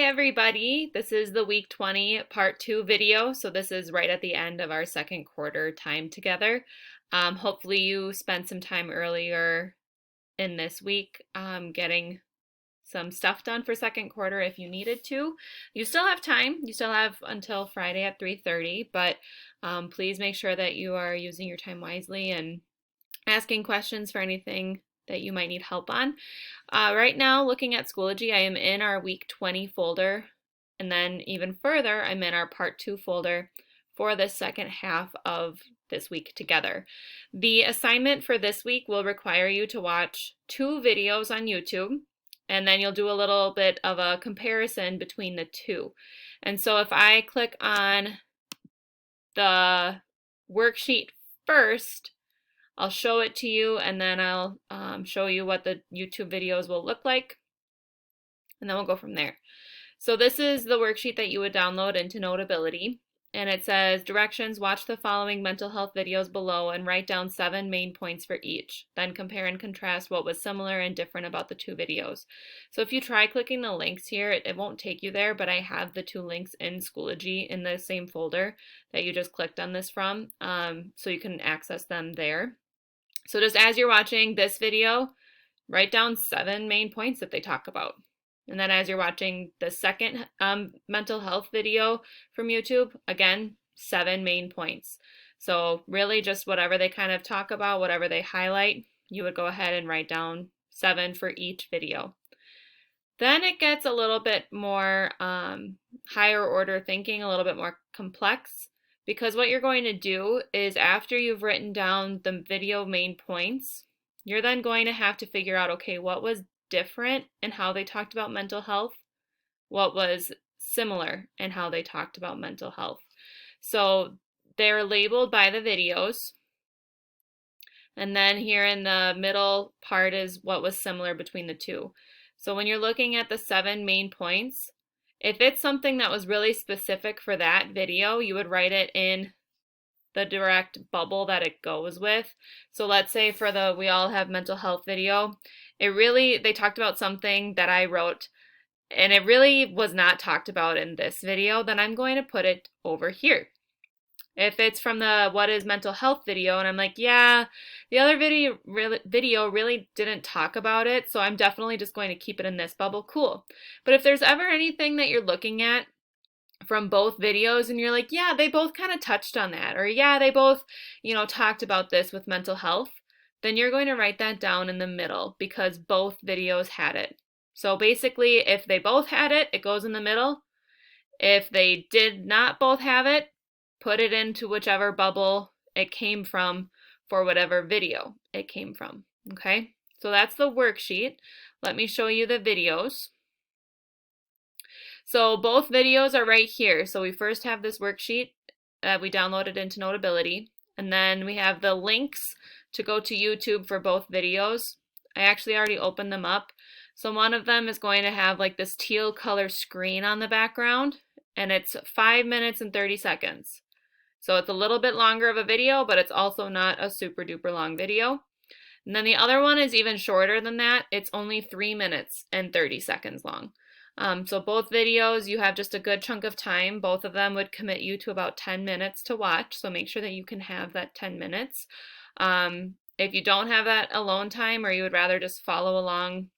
everybody. This is the week 20 part 2 video. So this is right at the end of our second quarter time together. Hopefully you spent some time earlier in this week getting some stuff done for second quarter if you needed to. You still have time. You still have until Friday at 3:30, but please make sure that you are using your time wisely and asking questions for anything that you might need help on. Right now, looking at Schoology, I am in our week 20 folder, and then even further, I'm in our part 2 folder for the second half of this week together. The assignment for this week will require you to watch 2 videos on YouTube, and then you'll do a little bit of a comparison between the two. And so if I click on the worksheet first, I'll show it to you, and then I'll show you what the YouTube videos will look like, and then we'll go from there. So this is the worksheet that you would download into Notability, and it says directions: watch the following mental health videos below and write down 7 main points for each. Then compare and contrast what was similar and different about the 2 videos. So if you try clicking the links here, it won't take you there, but I have the 2 links in Schoology in the same folder that you just clicked on this from, so you can access them there. So just as you're watching this video, write down 7 main points that they talk about. And then as you're watching the second mental health video from YouTube, again, 7 main points. So really just whatever they kind of talk about, whatever they highlight, you would go ahead and write down 7 for each video. Then it gets a little bit more higher order thinking, a little bit more complex. Because what you're going to do is after you've written down the video main points, you're then going to have to figure out, okay, what was different in how they talked about mental health? What was similar in how they talked about mental health? So they're labeled by the videos. And then here in the middle part is what was similar between the 2. So when you're looking at the 7 main points, if it's something that was really specific for that video, you would write it in the direct bubble that it goes with. So let's say for the We All Have Mental Health video, they talked about something that I wrote, and it really was not talked about in this video, then I'm going to put it over here. If it's from the What is Mental Health video, and I'm like, yeah, the other video really didn't talk about it, so I'm definitely just going to keep it in this bubble, cool. But if there's ever anything that you're looking at from both videos and you're like, yeah, they both kind of touched on that, or yeah, they both, talked about this with mental health, then you're going to write that down in the middle because both videos had it. So basically, if they both had it, it goes in the middle. If they did not both have it, put it into whichever bubble it came from for whatever video it came from, okay? So that's the worksheet. Let me show you the videos. So both videos are right here. So we first have this worksheet that we downloaded into Notability, and then we have the links to go to YouTube for both videos. I actually already opened them up. So one of them is going to have like this teal color screen on the background, and it's 5 minutes and 30 seconds. So it's a little bit longer of a video, but it's also not a super duper long video. And then the other one is even shorter than that. It's only 3 minutes and 30 seconds long. So both videos, you have just a good chunk of time. Both of them would commit you to about 10 minutes to watch. So make sure that you can have that 10 minutes. If you don't have that alone time, or you would rather just follow along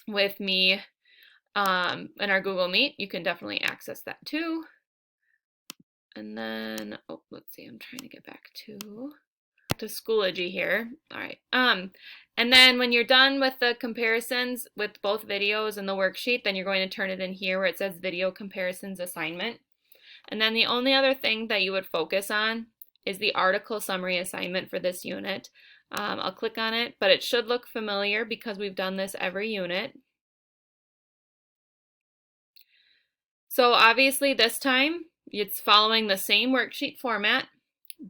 with me in our Google Meet, you can definitely access that too. And then, let's see, I'm trying to get back to Schoology here. All right. And then when you're done with the comparisons with both videos and the worksheet, then you're going to turn it in here where it says Video Comparisons Assignment. And then the only other thing that you would focus on is the article summary assignment for this unit. I'll click on it, but it should look familiar because we've done this every unit. So obviously this time it's following the same worksheet format,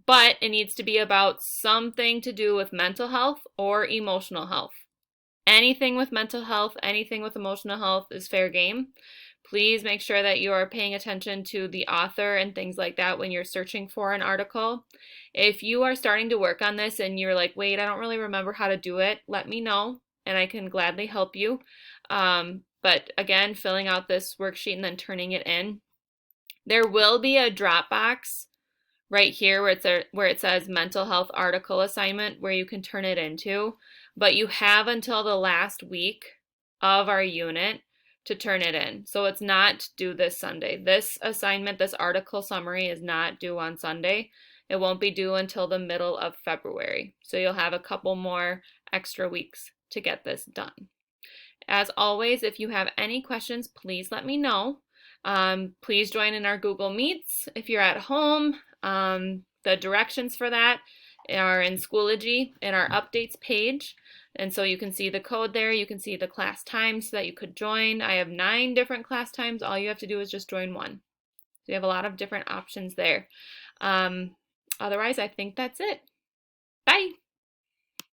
but it needs to be about something to do with mental health or emotional health. Anything with mental health, anything with emotional health is fair game. Please make sure that you are paying attention to the author and things like that when you're searching for an article. If you are starting to work on this and you're like, wait, I don't really remember how to do it, let me know and I can gladly help you. but again, filling out this worksheet and then turning it in. There will be a Dropbox right here where it says mental health article assignment where you can turn it into, but you have until the last week of our unit to turn it in. So it's not due this Sunday. This assignment, this article summary is not due on Sunday. It won't be due until the middle of February. So you'll have a couple more extra weeks to get this done. As always, if you have any questions, please let me know. Please join in our Google Meets if you're at home. The directions for that are in Schoology in our updates page. And so you can see the code there. You can see the class times so that you could join. I have 9 different class times. All you have to do is just join one. So you have a lot of different options there. Otherwise, I think that's it. Bye.